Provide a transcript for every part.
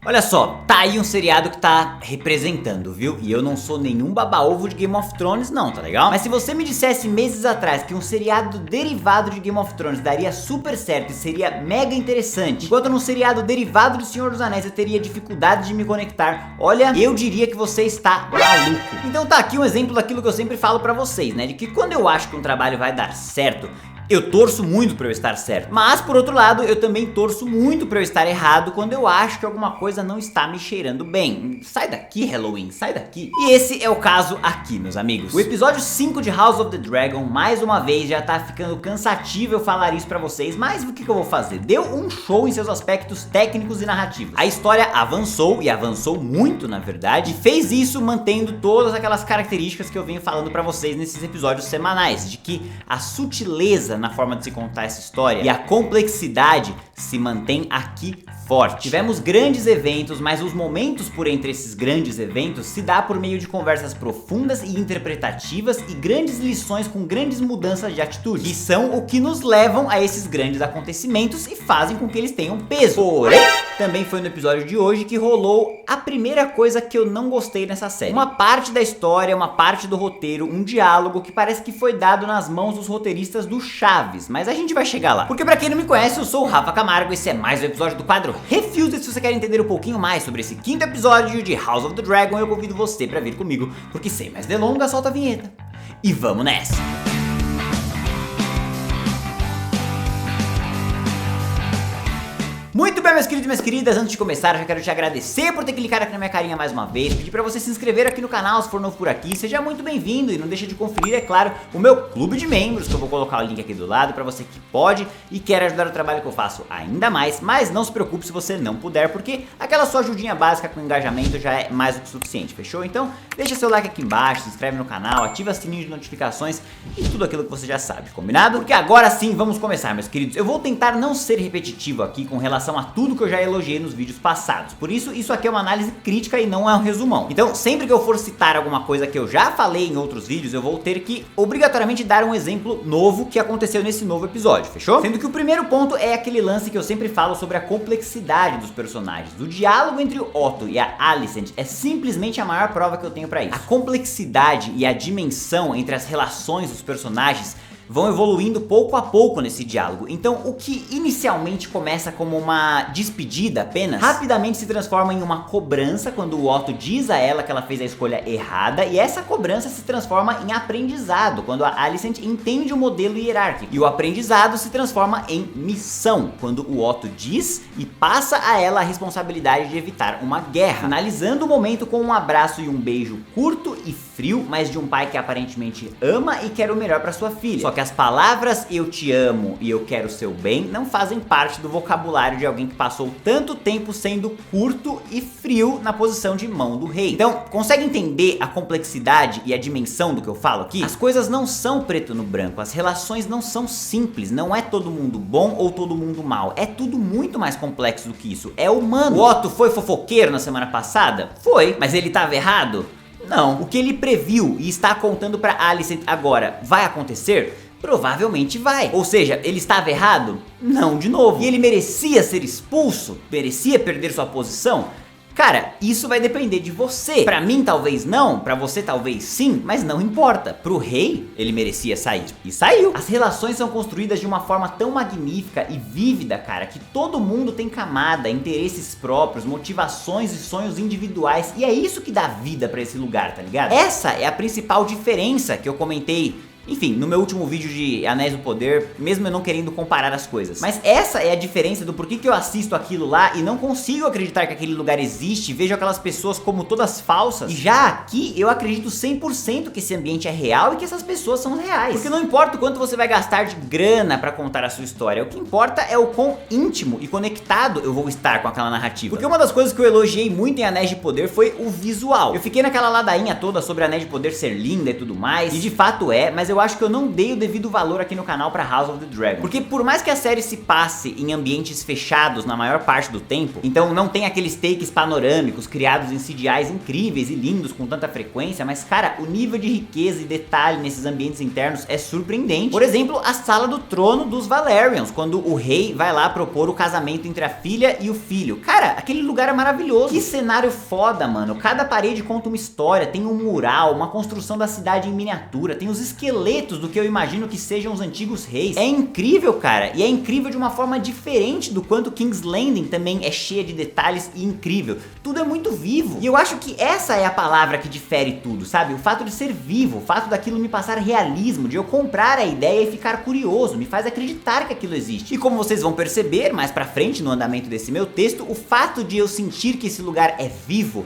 Olha só, tá aí um seriado que tá representando, viu? E eu não sou nenhum baba-ovo de Game of Thrones não, tá legal? Mas se você me dissesse meses atrás que um seriado derivado de Game of Thrones daria super certo e seria mega interessante, enquanto num seriado derivado de Senhor dos Anéis eu teria dificuldade de me conectar, olha, eu diria que você está maluco. Então tá aqui um exemplo daquilo que eu sempre falo pra vocês, né? De que quando eu acho que um trabalho vai dar certo, eu torço muito pra eu estar certo. Mas, por outro lado, eu também torço muito pra eu estar errado quando eu acho que alguma coisa não está me cheirando bem. Sai daqui, Halloween, sai daqui. E esse é o caso aqui, meus amigos. O episódio 5 de House of the Dragon, mais uma vez, já tá ficando cansativo eu falar isso pra vocês, mas o que eu vou fazer? Deu um show em seus aspectos técnicos e narrativos. A história avançou, e avançou muito, na verdade, e fez isso mantendo todas aquelas características que eu venho falando pra vocês nesses episódios semanais, de que a sutileza na forma de se contar essa história e a complexidade se mantém aqui forte. Tivemos grandes eventos, mas os momentos por entre esses grandes eventos se dá por meio de conversas profundas e interpretativas e grandes lições com grandes mudanças de atitude, que são o que nos levam a esses grandes acontecimentos e fazem com que eles tenham peso. Porém, também foi no episódio de hoje que rolou a primeira coisa que eu não gostei nessa série. Uma parte da história, uma parte do roteiro, um diálogo que parece que foi dado nas mãos dos roteiristas do Chaves, mas a gente vai chegar lá. Porque pra quem não me conhece, eu sou o Rafa Camargo e esse é mais um episódio do quadro Refuse. Se você quer entender um pouquinho mais sobre esse quinto episódio de House of the Dragon, eu convido você pra vir comigo, porque sem mais delongas, solta a vinheta e vamos nessa! Muito bem, meus queridos e minhas queridas, antes de começar eu já quero te agradecer por ter clicado aqui na minha carinha mais uma vez, pedir pra você se inscrever aqui no canal se for novo por aqui, seja muito bem-vindo e não deixa de conferir, é claro, o meu clube de membros, que eu vou colocar o link aqui do lado pra você que pode e quer ajudar o trabalho que eu faço ainda mais, mas não se preocupe se você não puder, porque aquela sua ajudinha básica com engajamento já é mais do que suficiente, fechou? Então deixa seu like aqui embaixo, se inscreve no canal, ativa o sininho de notificações e tudo aquilo que você já sabe, combinado? Porque agora sim, vamos começar, meus queridos. Eu vou tentar não ser repetitivo aqui com relação a tudo que eu já elogiei nos vídeos passados. Por isso, isso aqui é uma análise crítica e não é um resumão. Então, sempre que eu for citar alguma coisa que eu já falei em outros vídeos, eu vou ter que obrigatoriamente dar um exemplo novo que aconteceu nesse novo episódio, fechou? Sendo que o primeiro ponto é aquele lance que eu sempre falo sobre a complexidade dos personagens. O diálogo entre o Otto e a Alicent é simplesmente a maior prova que eu tenho pra isso. A complexidade e a dimensão entre as relações dos personagens vão evoluindo pouco a pouco nesse diálogo. Então o que inicialmente começa como uma despedida apenas, rapidamente se transforma em uma cobrança quando o Otto diz a ela que ela fez a escolha errada, e essa cobrança se transforma em aprendizado quando a Alicent entende o modelo hierárquico, e o aprendizado se transforma em missão quando o Otto diz e passa a ela a responsabilidade de evitar uma guerra, finalizando o momento com um abraço e um beijo curto e frio, mas de um pai que aparentemente ama e quer o melhor para sua filha. Só que as palavras eu te amo e eu quero o seu bem não fazem parte do vocabulário de alguém que passou tanto tempo sendo curto e frio na posição de mão do rei. Então, consegue entender a complexidade e a dimensão do que eu falo aqui? As coisas não são preto no branco, as relações não são simples, não é todo mundo bom ou todo mundo mal, é tudo muito mais complexo do que isso, é humano. O Otto foi fofoqueiro na semana passada? Foi, mas ele estava errado? Não. O que ele previu e está contando pra Alicent agora vai acontecer? Provavelmente vai. Ou seja, ele estava errado? Não de novo. E ele merecia ser expulso? Merecia perder sua posição? Cara, isso vai depender de você. Pra mim talvez não, pra você talvez sim, mas não importa. Pro rei, ele merecia sair. E saiu. As relações são construídas de uma forma tão magnífica e vívida, cara, que todo mundo tem camada, interesses próprios, motivações e sonhos individuais. E é isso que dá vida pra esse lugar, tá ligado? Essa é a principal diferença que eu comentei, enfim, no meu último vídeo de Anéis do Poder, mesmo eu não querendo comparar as coisas. Mas essa é a diferença do porquê que eu assisto aquilo lá e não consigo acreditar que aquele lugar existe, vejo aquelas pessoas como todas falsas. E já aqui eu acredito 100% que esse ambiente é real e que essas pessoas são reais. Porque não importa o quanto você vai gastar de grana pra contar a sua história, o que importa é o quão íntimo e conectado eu vou estar com aquela narrativa. Porque uma das coisas que eu elogiei muito em Anéis de Poder foi o visual. Eu fiquei naquela ladainha toda sobre Anéis de Poder ser linda e tudo mais, e de fato é, mas eu eu acho que eu não dei o devido valor aqui no canal pra House of the Dragon. Porque por mais que a série se passe em ambientes fechados na maior parte do tempo, então não tem aqueles takes panorâmicos criados em CGIs incríveis e lindos com tanta frequência, mas cara, o nível de riqueza e detalhe nesses ambientes internos é surpreendente. Por exemplo, a sala do trono dos Valerians, quando o rei vai lá propor o casamento entre a filha e o filho. Cara, aquele lugar é maravilhoso. Que cenário foda, mano. Cada parede conta uma história, tem um mural, uma construção da cidade em miniatura, tem os esqueletos do que eu imagino que sejam os antigos reis. É incrível, cara, e é incrível de uma forma diferente do quanto King's Landing também é cheia de detalhes e incrível. Tudo é muito vivo, e eu acho que essa é a palavra que difere tudo, sabe? O fato de ser vivo, o fato daquilo me passar realismo, de eu comprar a ideia e ficar curioso, me faz acreditar que aquilo existe. E como vocês vão perceber mais pra frente no andamento desse meu texto, o fato de eu sentir que esse lugar é vivo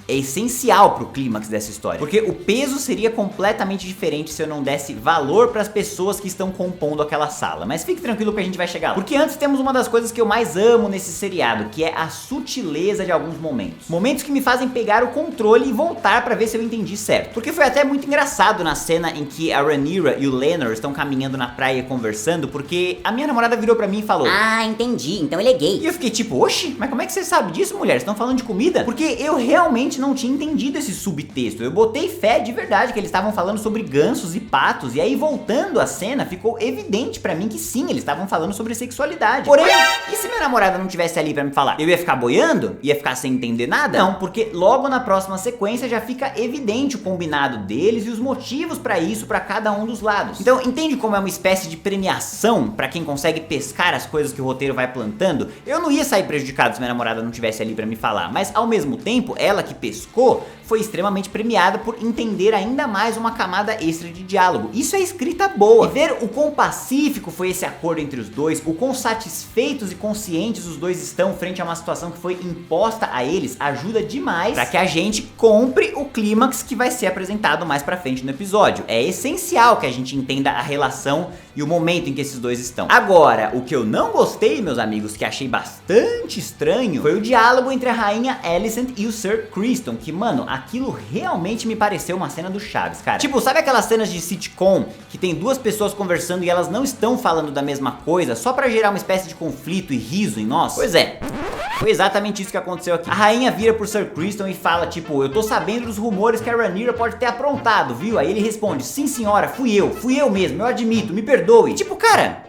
é essencial pro clímax dessa história, porque o peso seria completamente diferente se eu não desse valor pras pessoas que estão compondo aquela sala. Mas fique tranquilo que a gente vai chegar lá, porque antes temos uma das coisas que eu mais amo nesse seriado, que é a sutileza de alguns momentos. Momentos que me fazem pegar o controle e voltar pra ver se eu entendi certo. Porque foi até muito engraçado na cena em que a Rhaenyra e o Laenor estão caminhando na praia conversando, porque a minha namorada virou pra mim e falou: ah, entendi, então ele é gay. E eu fiquei tipo, oxi, mas como é que você sabe disso, mulher? Vocês estão falando de comida? Porque eu realmente não tinha entendido esse subtexto. Eu botei fé de verdade que eles estavam falando sobre gansos e patos, e aí voltando a cena, ficou evidente pra mim que sim, eles estavam falando sobre sexualidade. Porém, e se minha namorada não tivesse ali pra me falar? Eu ia ficar boiando? Ia ficar sem entender nada? Não, porque logo na próxima sequência já fica evidente o combinado deles e os motivos pra isso pra cada um dos lados. Então, entende como é uma espécie de premiação pra quem consegue pescar as coisas que o roteiro vai plantando? Eu não ia sair prejudicado se minha namorada não tivesse ali pra me falar, mas ao mesmo tempo, ela que pescou foi extremamente premiada por entender ainda mais uma camada extra de diálogo. Isso é escrita boa. E ver o quão pacífico foi esse acordo entre os dois, o quão satisfeitos e conscientes os dois estão frente a uma situação que foi imposta a eles, ajuda demais pra que a gente compre o clímax que vai ser apresentado mais pra frente no episódio. É essencial que a gente entenda a relação e o momento em que esses dois estão. Agora, o que eu não gostei, meus amigos, que achei bastante estranho, foi o diálogo entre a rainha Alicent e o Sir Criston, que, mano, aquilo realmente me pareceu uma cena do Chaves, cara. Tipo, sabe aquelas cenas de sitcom que tem duas pessoas conversando e elas não estão falando da mesma coisa, só pra gerar uma espécie de conflito e riso em nós? Pois é, foi exatamente isso que aconteceu aqui. A rainha vira pro Sir Criston e fala, tipo, eu tô sabendo dos rumores que a Rhaenyra pode ter aprontado, viu? Aí ele responde, sim senhora, fui eu mesmo, eu admito, me perdoe. Tipo, cara,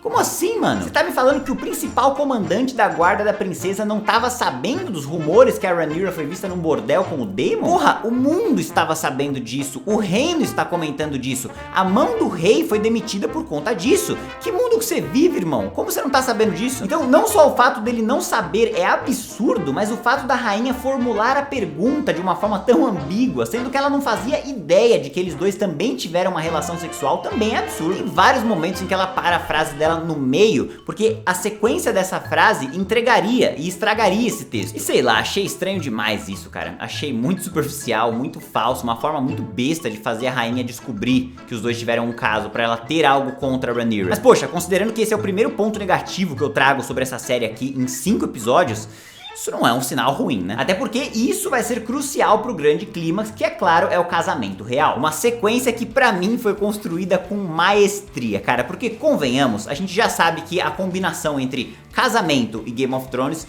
como assim, mano? Você tá me falando que o principal comandante da guarda da princesa não tava sabendo dos rumores que a Rhaenyra foi vista num bordel com o Daemon? Porra, o mundo estava sabendo disso, o reino está comentando disso, a mão do rei foi demitida por conta disso. Que mundo que você vive, irmão? Como você não tá sabendo disso? Então, não só o fato dele não saber é absurdo, mas o fato da rainha formular a pergunta de uma forma tão ambígua, sendo que ela não fazia ideia de que eles dois também tiveram uma relação sexual, também é absurdo. Tem vários momentos em que ela para a frase dela no meio, porque a sequência dessa frase entregaria e estragaria esse texto. E sei lá, achei estranho demais isso, cara. Achei muito superficial, muito falso, uma forma muito besta de fazer a rainha descobrir que os dois tiveram um caso pra ela ter algo contra a Rhaenyra. Mas poxa, considerando que esse é o primeiro ponto negativo que eu trago sobre essa série aqui em 5 episódios, isso não é um sinal ruim, né? Até porque isso vai ser crucial pro grande clímax, que é claro, é o casamento real. Uma sequência que pra mim foi construída com maestria, cara, porque convenhamos, a gente já sabe que a combinação entre casamento e Game of Thrones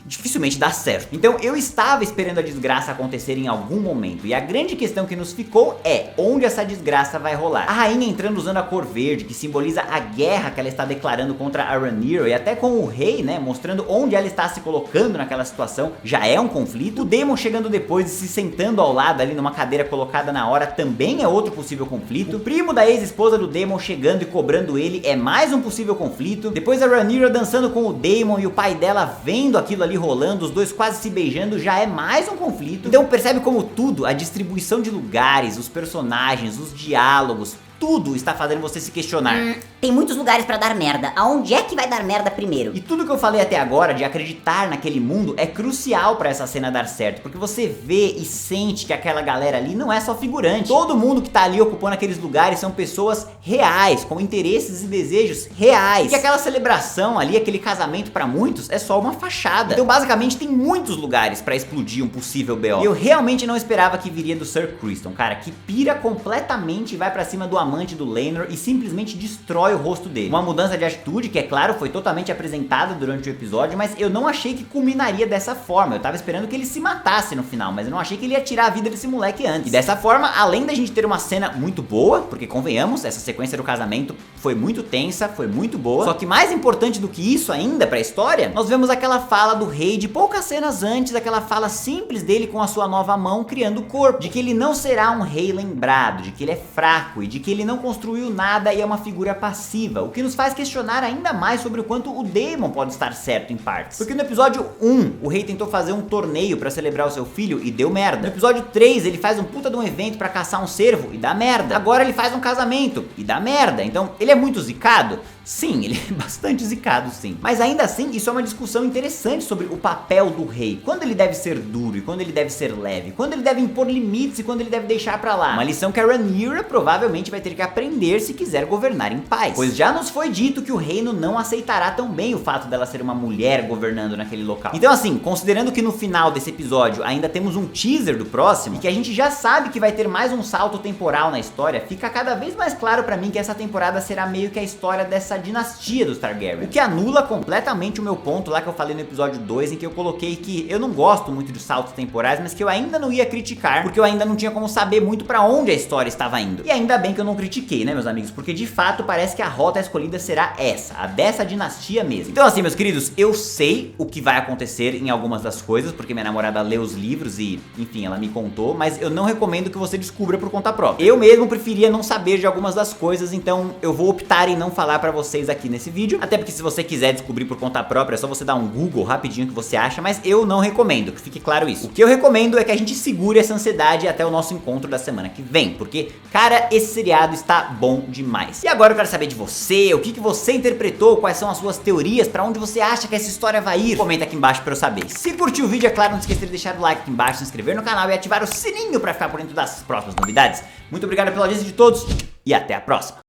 dificilmente dá certo. Então eu estava esperando a desgraça acontecer em algum momento, e a grande questão que nos ficou é onde essa desgraça vai rolar. A rainha entrando usando a cor verde, que simboliza a guerra que ela está declarando contra a Rhaenyra, e até com o rei, né, mostrando onde ela está se colocando naquela situação, já é um conflito. O Daemon chegando depois e se sentando ao lado ali numa cadeira colocada na hora também é outro possível conflito. O primo da ex-esposa do Daemon chegando e cobrando ele é mais um possível conflito. Depois a Rhaenyra dançando com o Daemon e o pai dela vendo aquilo ali rolando, os dois quase se beijando, já é mais um conflito. Então percebe como tudo, a distribuição de lugares, os personagens, os diálogos, tudo está fazendo você se questionar. Tem muitos lugares pra dar merda. Aonde é que vai dar merda primeiro? E tudo que eu falei até agora de acreditar naquele mundo é crucial pra essa cena dar certo, porque você vê e sente que aquela galera ali não é só figurante. Todo mundo que tá ali ocupando aqueles lugares são pessoas reais, com interesses e desejos reais. E que aquela celebração ali, aquele casamento pra muitos é só uma fachada. Então basicamente tem muitos lugares pra explodir um possível BO. E eu realmente não esperava que viria do Sir Criston, cara, que pira completamente e vai pra cima do amor amante do Laenor e simplesmente destrói o rosto dele. Uma mudança de atitude que, é claro, foi totalmente apresentada durante o episódio, mas eu não achei que culminaria dessa forma. Eu tava esperando que ele se matasse no final, mas eu não achei que ele ia tirar a vida desse moleque antes. E dessa forma, além da gente ter uma cena muito boa, porque convenhamos, essa sequência do casamento foi muito tensa, foi muito boa, só que mais importante do que isso ainda pra história, nós vemos aquela fala do rei de poucas cenas antes, aquela fala simples dele com a sua nova mão criando o corpo, de que ele não será um rei lembrado, de que ele é fraco e de que ele não construiu nada e é uma figura passiva, o que nos faz questionar ainda mais sobre o quanto o Daemon pode estar certo em partes. Porque no episódio 1, o rei tentou fazer um torneio pra celebrar o seu filho e deu merda. No episódio 3, ele faz um puta de um evento pra caçar um cervo e dá merda. Agora ele faz um casamento e dá merda. Então, ele é muito zicado? Sim, ele é bastante zicado, sim. Mas ainda assim, isso é uma discussão interessante sobre o papel do rei. Quando ele deve ser duro e quando ele deve ser leve. Quando ele deve impor limites e quando ele deve deixar pra lá. Uma lição que a Rhaenyra provavelmente vai ter que aprender se quiser governar em paz. Pois já nos foi dito que o reino não aceitará tão bem o fato dela ser uma mulher governando naquele local. Então assim, considerando que no final desse episódio ainda temos um teaser do próximo e que a gente já sabe que vai ter mais um salto temporal na história, fica cada vez mais claro pra mim que essa temporada será meio que a história dessa dinastia dos Targaryen, o que anula completamente o meu ponto lá que eu falei no episódio 2, em que eu coloquei que eu não gosto muito de saltos temporais, mas que eu ainda não ia criticar, porque eu ainda não tinha como saber muito pra onde a história estava indo. E ainda bem que eu não critiquei, né, meus amigos, porque de fato parece que a rota escolhida será essa, a dessa dinastia mesmo. Então assim, meus queridos, eu sei o que vai acontecer em algumas das coisas, porque minha namorada lê os livros e, enfim, ela me contou, mas eu não recomendo que você descubra por conta própria. Eu mesmo preferia não saber de algumas das coisas, então eu vou optar em não falar pra vocês aqui nesse vídeo, até porque se você quiser descobrir por conta própria, é só você dar um Google rapidinho que você acha, mas eu não recomendo, que fique claro isso. O que eu recomendo é que a gente segure essa ansiedade até o nosso encontro da semana que vem, porque, cara, esse seriado está bom demais. E agora eu quero saber de você, o que você interpretou, quais são as suas teorias, pra onde você acha que essa história vai ir, comenta aqui embaixo pra eu saber. Se curtiu o vídeo, é claro, não esqueça de deixar o like aqui embaixo, se inscrever no canal e ativar o sininho pra ficar por dentro das próximas novidades. Muito obrigado pela audiência de todos e até a próxima.